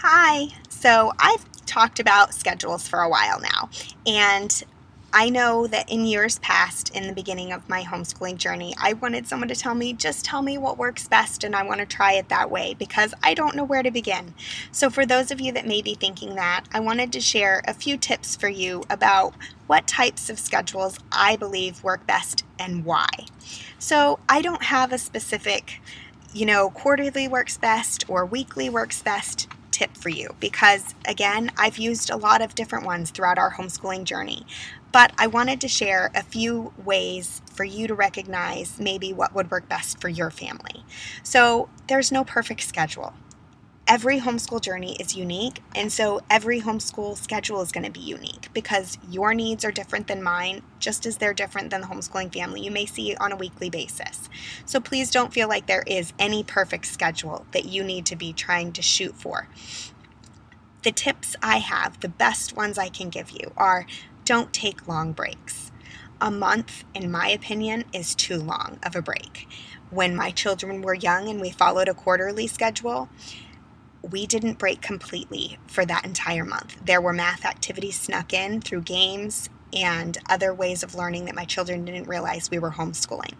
Hi. So I've talked about schedules for a while now, and I know that in years past, in the beginning of my homeschooling journey, I wanted someone to tell me, just tell me what works best, and I want to try it that way because I don't know where to begin. So, for those of you that may be thinking that, I wanted to share a few tips for you about what types of schedules I believe work best and why. So, I don't have a specific quarterly works best or weekly works best tip for you because, again, I've used a lot of different ones throughout our homeschooling journey. But I wanted to share a few ways for you to recognize maybe what would work best for your family. So, there's no perfect schedule. Every homeschool journey is unique, and so every homeschool schedule is going to be unique because your needs are different than mine, just as they're different than the homeschooling family you may see on a weekly basis. So please don't feel like there is any perfect schedule that you need to be trying to shoot for. The tips I have, the best ones I can give you, are don't take long breaks. A month, in my opinion, is too long of a break. When my children were young and we followed a quarterly schedule, we didn't break completely for that entire month. There were math activities snuck in through games and other ways of learning that my children didn't realize we were homeschooling.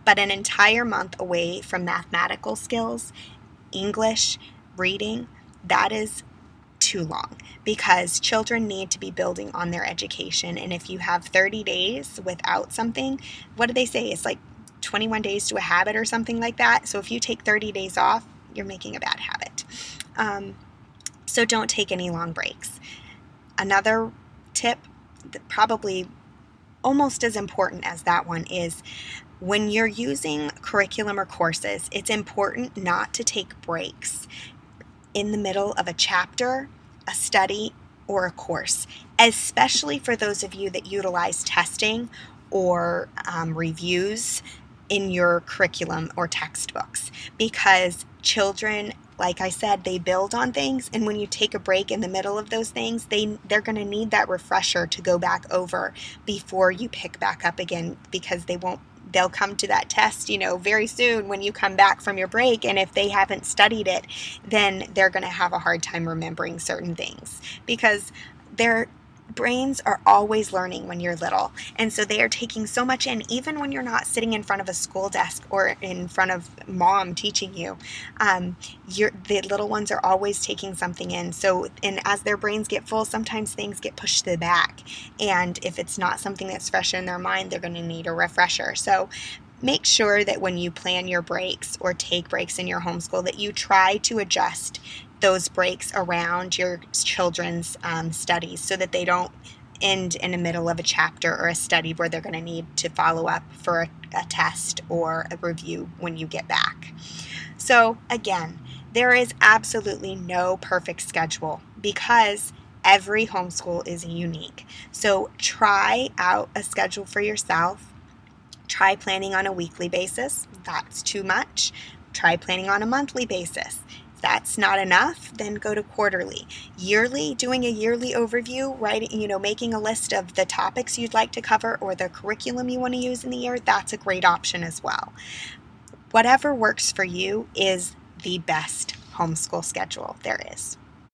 But an entire month away from mathematical skills, English, reading, that is too long because children need to be building on their education. And if you have 30 days without something, what do they say? It's like 21 days to a habit or something like that. So if you take 30 days off, you're making a bad habit. So don't take any long breaks. Another tip, that probably almost as important as that one, is when you're using curriculum or courses, it's important not to take breaks in the middle of a chapter, a study, or a course, especially for those of you that utilize testing or reviews in your curriculum or textbooks, because children, like I said, they build on things, and when you take a break in the middle of those things, they're going to need that refresher to go back over before you pick back up again, because they'll come to that test, very soon when you come back from your break, and if they haven't studied it, then they're going to have a hard time remembering certain things because their brains are always learning when you're little, and so they are taking so much in, even when you're not sitting in front of a school desk or in front of mom teaching you. The little ones are always taking something in, and as their brains get full, sometimes things get pushed to the back, and if it's not something that's fresh in their mind, they're going to need a refresher. So make sure that when you plan your breaks or take breaks in your homeschool, that you try to adjust those breaks around your children's studies so that they don't end in the middle of a chapter or a study where they're going to need to follow up for a test or a review when you get back. So again, there is absolutely no perfect schedule because every homeschool is unique. So try out a schedule for yourself. Try planning on a weekly basis. That's too much. Try planning on a monthly basis. If that's not enough, then go to quarterly. Yearly, doing a yearly overview, making a list of the topics you'd like to cover or the curriculum you want to use in the year, that's a great option as well. Whatever works for you is the best homeschool schedule there is.